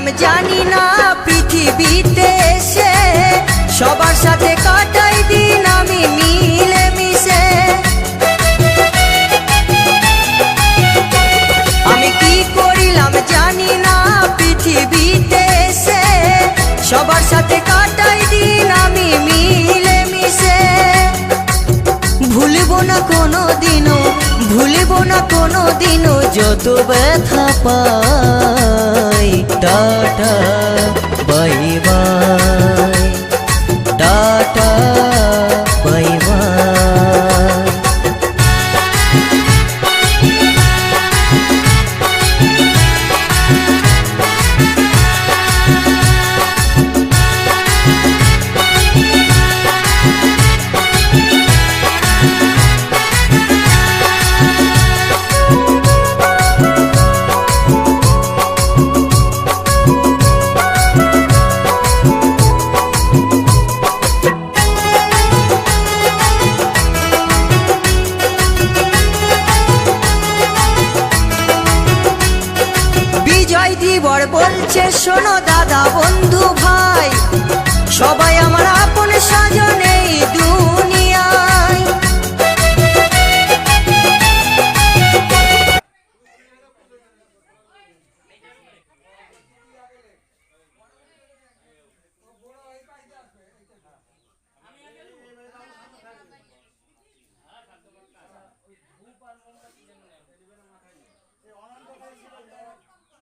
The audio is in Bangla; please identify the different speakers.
Speaker 1: করিলাম জানি না পৃথিবীতে এসে সবার সাথে কাটাই দিন আমি মিলে মিশে। আমি কি করিলাম জানি না পৃথিবীতে এসে সবার সাথে কাটাই দিন আমি মিলে মিশে। ভুলবো না কোনো দিনও, ভুলবো না কোনো দিনও যত ব্যথা পাই। Tata bye bye, tata bye bye. Bijoy দিবর বলছে শোনো দাদা বন্ধু ভাই, সবাই